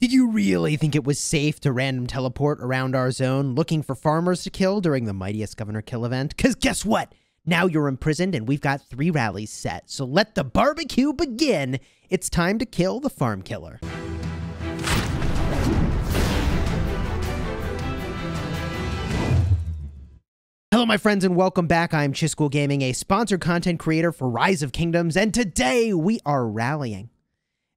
Did you really think it was safe to random teleport around our zone looking for farmers to kill during the mightiest governor kill event? Because guess what? Now you're imprisoned and we've got 3 rallies set. So let the barbecue begin. It's time to kill the farm killer. Hello, my friends, and welcome back. I'm Chisgule Gaming, a sponsored content creator for Rise of Kingdoms, and today we are rallying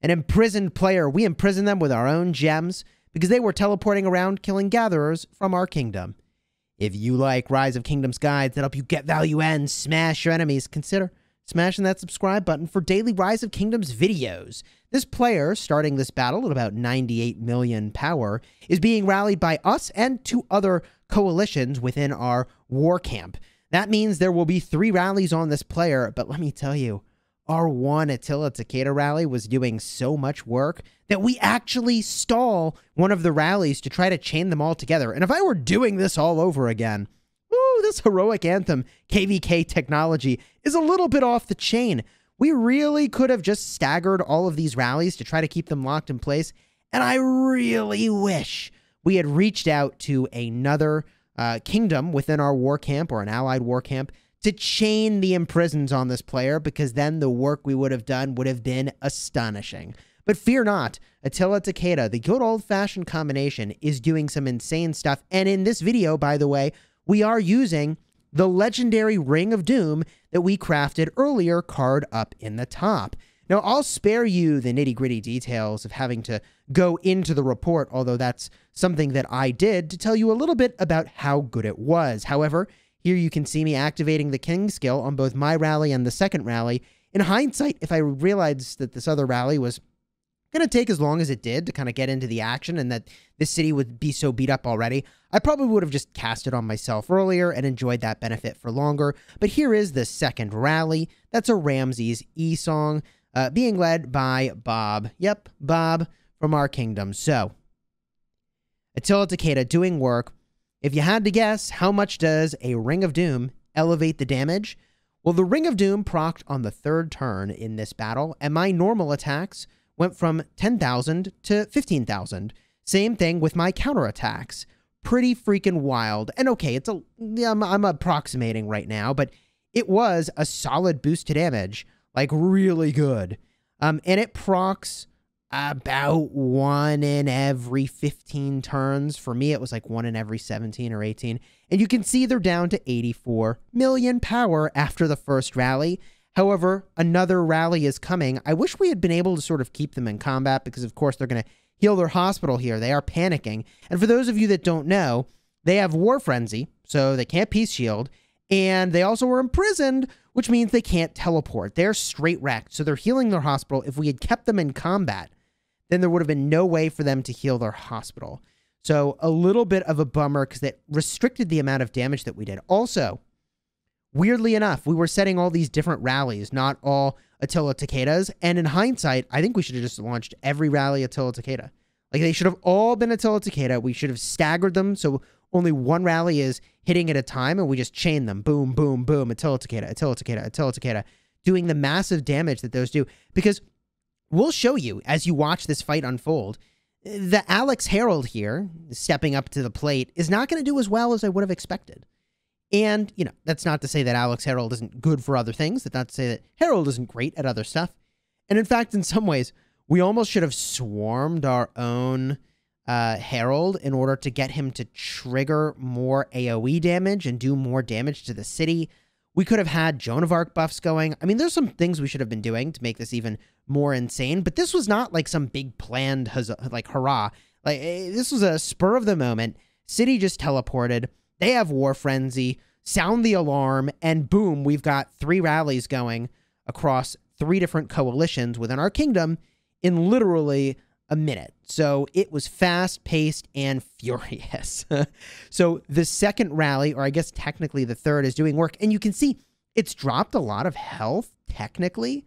an imprisoned player. We imprisoned them with our own gems because they were teleporting around killing gatherers from our kingdom. If you like Rise of Kingdoms guides that help you get value and smash your enemies, consider smashing that subscribe button for daily Rise of Kingdoms videos. This player, starting this battle at about 98 million power, is being rallied by us and 2 other coalitions within our war camp. That means there will be 3 rallies on this player, but let me tell you, our one Attila Takeda rally was doing so much work that we actually stall one of the rallies to try to chain them all together. And if I were doing this all over again, this Heroic Anthem KvK technology is a little bit off the chain. We really could have just staggered all of these rallies to try to keep them locked in place. And I really wish we had reached out to another kingdom within our war camp or an allied war camp to chain the imprisons on this player, because then the work we would have done would have been astonishing. But fear not, Attila Takeda, the good old-fashioned combination, is doing some insane stuff. And in this video, by the way, we are using the legendary Ring of Doom that we crafted earlier, card up in the top. Now, I'll spare you the nitty-gritty details of having to go into the report, although that's something that I did to tell you a little bit about how good it was. However, here you can see me activating the King skill on both my rally and the second rally. In hindsight, if I realized that this other rally was going to take as long as it did to kind of get into the action and that this city would be so beat up already, I probably would have just cast it on myself earlier and enjoyed that benefit for longer. But here is the second rally. That's a Ramesses YSG song being led by Bob. Yep, Bob from our kingdom. So, Attila Takeda doing work. If you had to guess, how much does a Ring of Doom elevate the damage? Well, the Ring of Doom procced on the 3rd turn in this battle, and my normal attacks went from 10,000 to 15,000. Same thing with my counterattacks. Pretty freaking wild. And okay, I'm approximating right now, but it was a solid boost to damage, like really good. And it procs about 1 in every 15 turns. For me, it was like 1 in every 17 or 18. And you can see they're down to 84 million power after the first rally. However, another rally is coming. I wish we had been able to sort of keep them in combat because, of course, they're going to heal their hospital here. They are panicking. And for those of you that don't know, they have War Frenzy, so they can't Peace Shield. And they also were imprisoned, which means they can't teleport. They're straight wrecked. So they're healing their hospital. If we had kept them in combat, then there would have been no way for them to heal their hospital. So a little bit of a bummer because that restricted the amount of damage that we did. Also, weirdly enough, we were setting all these different rallies, not all Attila Takedas. And in hindsight, I think we should have just launched every rally Attila Takeda. Like, they should have all been Attila Takeda. We should have staggered them so only one rally is hitting at a time, and we just chain them. Boom, boom, boom. Attila Takeda, Attila Takeda, Attila Takeda. Doing the massive damage that those do. Because we'll show you, as you watch this fight unfold, the Alex Harald here, stepping up to the plate, is not going to do as well as I would have expected. And, you know, that's not to say that Alex Harald isn't good for other things. That's not to say that Harald isn't great at other stuff. And in fact, in some ways, we almost should have swarmed our own Harald in order to get him to trigger more AoE damage and do more damage to the city. We could have had Joan of Arc buffs going. I mean, there's some things we should have been doing to make this even more insane, but this was not like some big planned, like, hurrah. Like, this was a spur of the moment. City just teleported. They have War Frenzy, sound the alarm, and boom, we've got 3 rallies going across 3 different coalitions within our kingdom in literally a minute. So it was fast-paced and furious. So the second rally, or I guess technically the third, is doing work. And you can see it's dropped a lot of health, technically,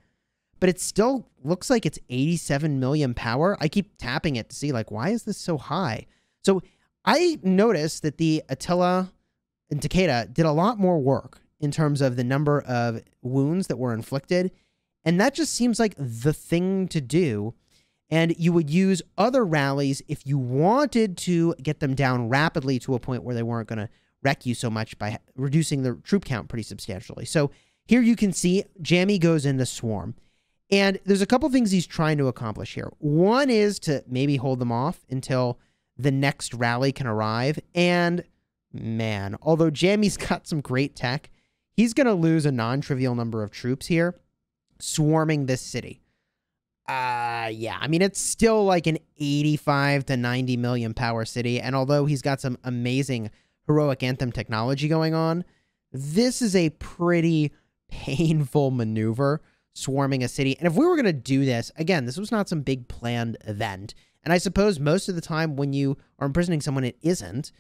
but it still looks like it's 87 million power. I keep tapping it to see, like, why is this so high? So I noticed that the Attila and Takeda did a lot more work in terms of the number of wounds that were inflicted. And that just seems like the thing to do. And you would use other rallies if you wanted to get them down rapidly to a point where they weren't going to wreck you so much by reducing the troop count pretty substantially. So here you can see Jammy goes into Swarm. And there's a couple things he's trying to accomplish here. One is to maybe hold them off until the next rally can arrive. And man, although Jammy's got some great tech, he's going to lose a non-trivial number of troops here swarming this city. Yeah, I mean, it's still like an 85 to 90 million power city. And although he's got some amazing Heroic Anthem technology going on, this is a pretty painful maneuver, swarming a city. And if we were going to do this, again, this was not some big planned event. And I suppose most of the time when you are imprisoning someone, it isn't.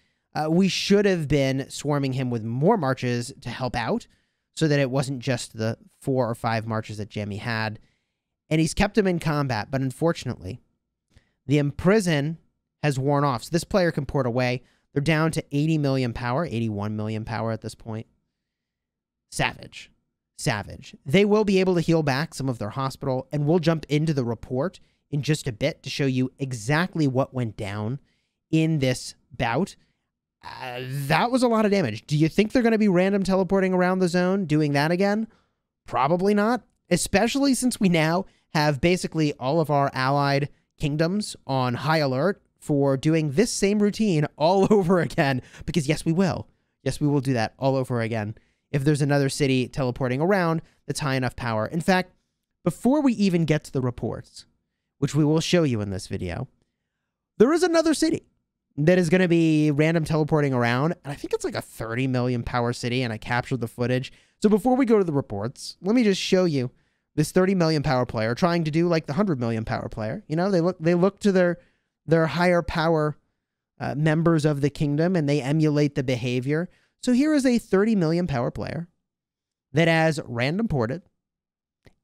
We should have been swarming him with more marches to help out so that it wasn't just the 4 or 5 marches that Jammy had. And he's kept him in combat, but unfortunately, the Imprison has worn off. So this player can port away. They're down to 80 million power, 81 million power at this point. Savage. Savage. They will be able to heal back some of their hospital, and we'll jump into the report in just a bit to show you exactly what went down in this bout. That was a lot of damage. Do you think they're going to be random teleporting around the zone doing that again? Probably not, especially since we now have basically all of our allied kingdoms on high alert for doing this same routine all over again, because yes, we will. Yes, we will do that all over again if there's another city teleporting around that's high enough power. In fact, before we even get to the reports, which we will show you in this video, there is another city that is going to be random teleporting around, and I think it's like a 30 million power city, and I captured the footage. So before we go to the reports, let me just show you this 30 million power player trying to do like the 100 million power player. You know, they look to their higher power members of the kingdom, and they emulate the behavior. So here is a 30 million power player that has random ported,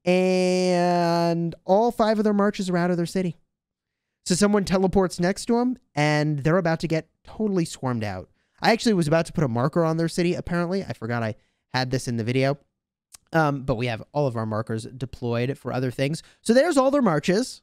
and all 5 of their marches are out of their city. So someone teleports next to them, and they're about to get totally swarmed out. I actually was about to put a marker on their city, apparently. I forgot I had this in the video. But we have all of our markers deployed for other things. So there's all their marches,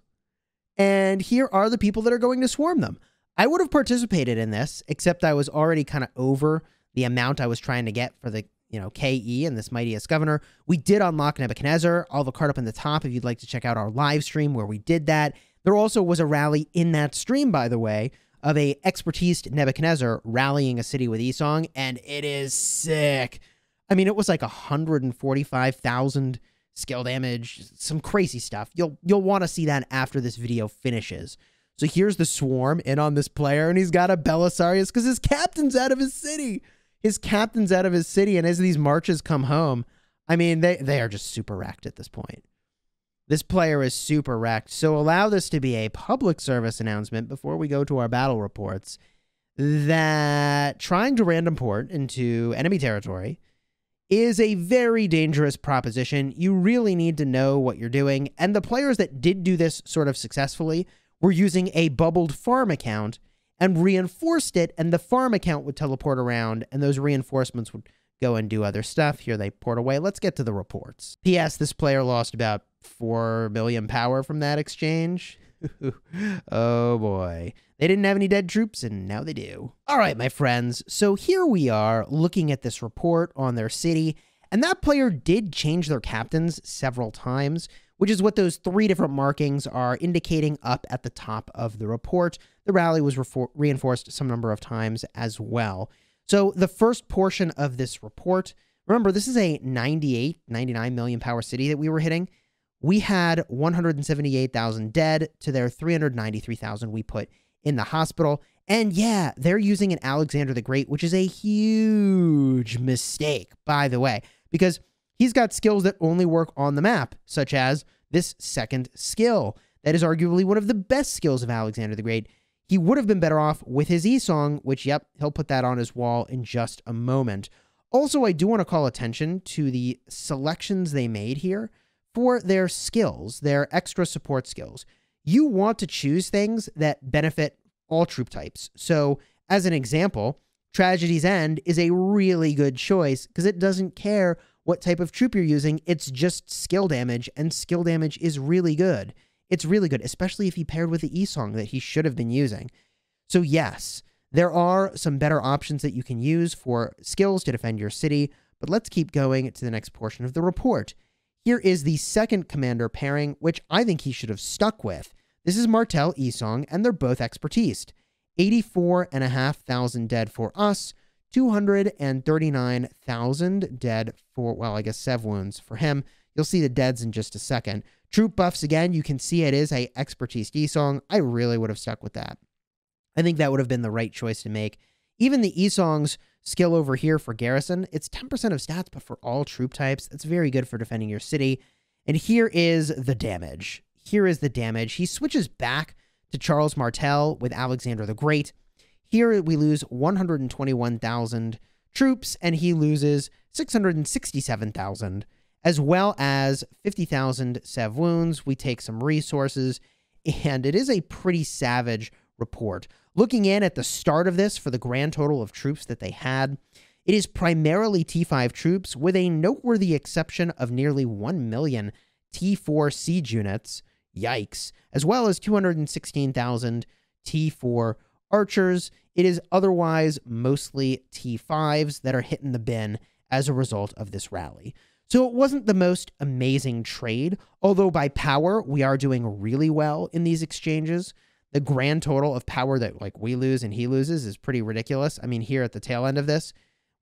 and here are the people that are going to swarm them. I would have participated in this, except I was already kind of over the amount I was trying to get for the, KE and this mightiest governor. We did unlock Nebuchadnezzar. I'll have a card up in the top if you'd like to check out our live stream where we did that. There also was a rally in that stream, by the way, of a expertise Nebuchadnezzar rallying a city with Esong, and it is sick. I mean, it was like 145,000 skill damage, some crazy stuff. You'll want to see that after this video finishes. So here's the swarm in on this player, and he's got a Belisarius because his captain's out of his city. His captain's out of his city, and as these marches come home, I mean, they are just super wrecked at this point. This player is super wrecked. So allow this to be a public service announcement before we go to our battle reports that trying to random port into enemy territory is a very dangerous proposition. You really need to know what you're doing. And the players that did do this sort of successfully were using a bubbled farm account and reinforced it, and the farm account would teleport around, and those reinforcements would go and do other stuff. Here they port away. Let's get to the reports. P.S. This player lost about 4 million power from that exchange. Oh boy. They didn't have any dead troops, and now they do. All right, my friends. So here we are looking at this report on their city, and that player did change their captains several times, which is what those 3 different markings are indicating up at the top of the report. The rally was reinforced some number of times as well. So the first portion of this report, remember, this is a 98, 99 million power city that we were hitting. We had 178,000 dead to their 393,000 we put in the hospital. And yeah, they're using an Alexander the Great, which is a huge mistake, by the way, because he's got skills that only work on the map, such as this second skill. That is arguably one of the best skills of Alexander the Great. He would have been better off with his Esong, which, yep, he'll put that on his wall in just a moment. Also, I do want to call attention to the selections they made here for their skills, their extra support skills. You want to choose things that benefit all troop types. So, as an example, Tragedy's End is a really good choice because it doesn't care what type of troop you're using. It's just skill damage, and skill damage is really good. It's really good, especially if he paired with the E-Song that he should have been using. So yes, there are some better options that you can use for skills to defend your city, but let's keep going to the next portion of the report. Here is the second commander pairing, which I think he should have stuck with. This is Martel E-Song, and they're both expertised. 84,500 dead for us, 239,000 dead for, well, I guess Sev wounds for him. You'll see the deads in just a second. Troop buffs, again, you can see it is a expertise E-Song. I really would have stuck with that. I think that would have been the right choice to make. Even the E-Song's skill over here for Garrison, it's 10% of stats, but for all troop types, that's very good for defending your city. And here is the damage. Here is the damage. He switches back to Charles Martel with Alexander the Great. Here we lose 121,000 troops, and he loses 667,000, as well as 50,000 Sev wounds. We take some resources, and it is a pretty savage report. Looking in at the start of this for the grand total of troops that they had, it is primarily T5 troops, with a noteworthy exception of nearly 1 million T4 siege units, yikes, as well as 216,000 T4 archers. It is otherwise mostly T5s that are hitting the bin as a result of this rally. So it wasn't the most amazing trade, although by power, we are doing really well in these exchanges. The grand total of power that like we lose and he loses is pretty ridiculous. I mean, here at the tail end of this,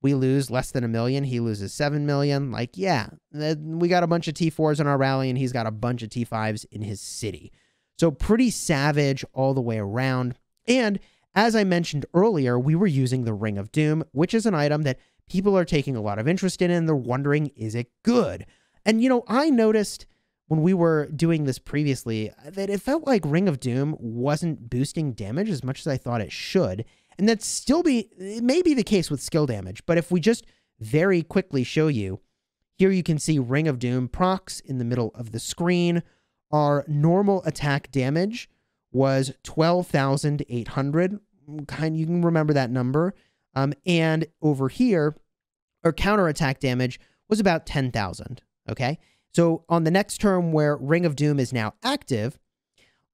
we lose less than 1 million. He loses 7 million. Like, yeah, we got a bunch of T4s in our rally, and he's got a bunch of T5s in his city. So pretty savage all the way around. And as I mentioned earlier, we were using the Ring of Doom, which is an item that people are taking a lot of interest in, and they're wondering, is it good? And, you know, I noticed when we were doing this previously that it felt like Ring of Doom wasn't boosting damage as much as I thought it should. And it may be the case with skill damage, but if we just very quickly show you, here you can see Ring of Doom procs in the middle of the screen. Our normal attack damage was 12,800. You can remember that number. And over here, our counterattack damage was about 10,000. Okay. So on the next turn where Ring of Doom is now active,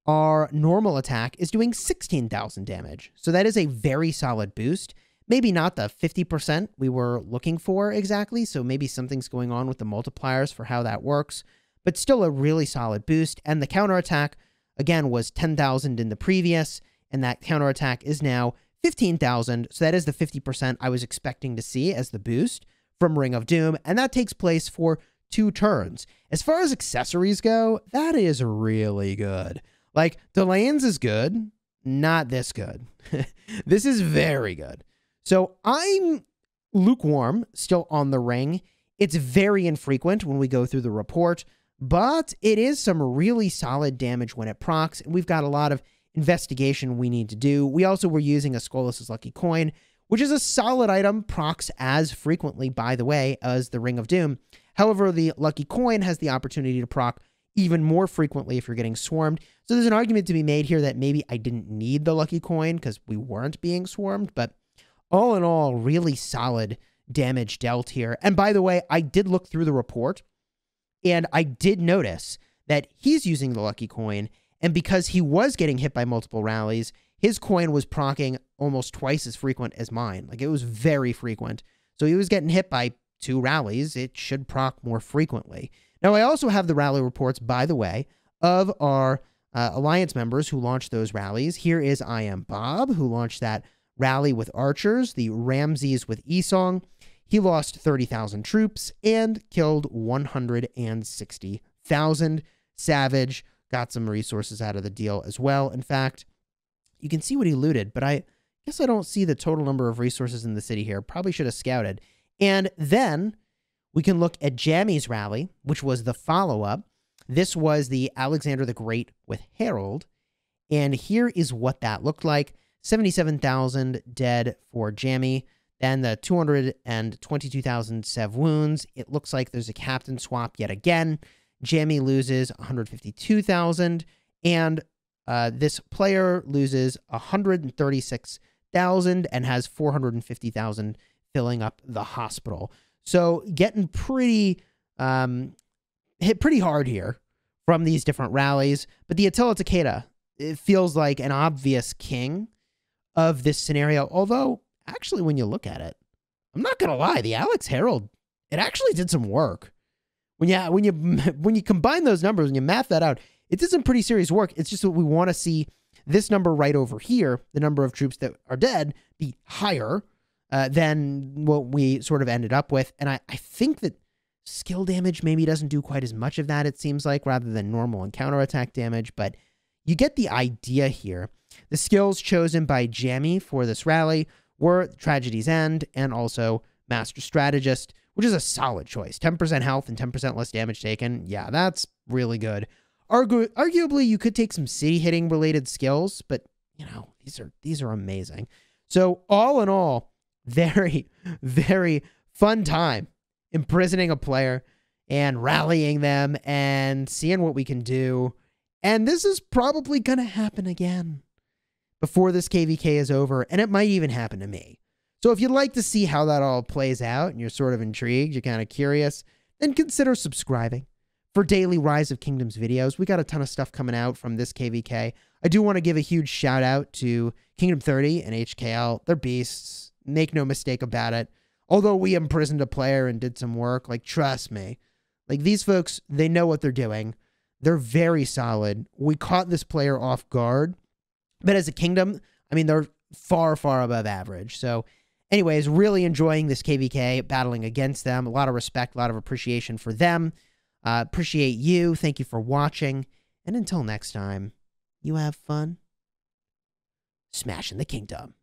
our normal attack is doing 16,000 damage. So that is a very solid boost. Maybe not the 50% we were looking for exactly. So maybe something's going on with the multipliers for how that works, but still a really solid boost. And the counterattack, again, was 10,000 in the previous, and that counterattack is now 15,000. So that is the 50% I was expecting to see as the boost from Ring of Doom. And that takes place for 2 turns. As far as accessories go, that is really good. Like, Delane's is good, not this good. This is very good. So I'm lukewarm still on the ring. It's very infrequent when we go through the report, but it is some really solid damage when it procs, and we've got a lot of investigation we need to do. We also were using a Skolas' Lucky Coin, which is a solid item, procs as frequently, by the way, as the Ring of Doom. However, the Lucky Coin has the opportunity to proc even more frequently if you're getting swarmed. So there's an argument to be made here that maybe I didn't need the Lucky Coin because we weren't being swarmed, but all in all, really solid damage dealt here. And by the way, I did look through the report, and I did notice that he's using the Lucky Coin, and because he was getting hit by multiple rallies, his coin was proccing almost twice as frequent as mine. Like, it was very frequent. So he was getting hit by 2 rallies. It should proc more frequently. Now, I also have the rally reports, by the way, of our Alliance members who launched those rallies. Here is I Am Bob, who launched that rally with archers, the Ramesses with E-Song. He lost 30,000 troops and killed 160,000. Savage got some resources out of the deal as well. In fact, you can see what he looted, but I guess I don't see the total number of resources in the city here. Probably should have scouted. And then we can look at Jammy's rally, which was the follow-up. This was the Alexander the Great with Harald. And here is what that looked like. 77,000 dead for Jammy. Then the 222,000 Sev wounds. It looks like there's a captain swap yet again. Jammy loses 152,000. And this player loses 136,000 and has 450,000 filling up the hospital. So getting pretty hit pretty hard here from these different rallies. But the Attila Takeda, it feels like an obvious king of this scenario. Although, actually, when you look at it, I'm not going to lie, the Alex Harald, it actually did some work. When you combine those numbers, when you math that out, it did some pretty serious work. It's just that we want to see this number right over here, the number of troops that are dead, be higher than what we sort of ended up with. And I think that skill damage maybe doesn't do quite as much of that, it seems like, rather than normal and counterattack damage. But you get the idea here. The skills chosen by Jammy for this rally were Tragedy's End and also Master Strategist, which is a solid choice. 10% health and 10% less damage taken. Yeah, that's really good. Arguably, you could take some city hitting related skills, but you know, these are amazing. So all in all, very, very fun time imprisoning a player and rallying them and seeing what we can do. And this is probably going to happen again before this KvK is over, and it might even happen to me. So if you'd like to see how that all plays out and you're sort of intrigued, you're kind of curious, then consider subscribing for daily Rise of Kingdoms videos. We got a ton of stuff coming out from this KvK. I do want to give a huge shout out to Kingdom 30 and HKL. They're beasts. Make no mistake about it. Although we imprisoned a player and did some work, like, trust me. Like, these folks, they know what they're doing. They're very solid. We caught this player off guard. But as a kingdom, I mean, they're far, far above average. So, anyways, really enjoying this KvK, battling against them. A lot of respect, a lot of appreciation for them. Appreciate you. Thank you for watching. And until next time, you have fun smashing the kingdom.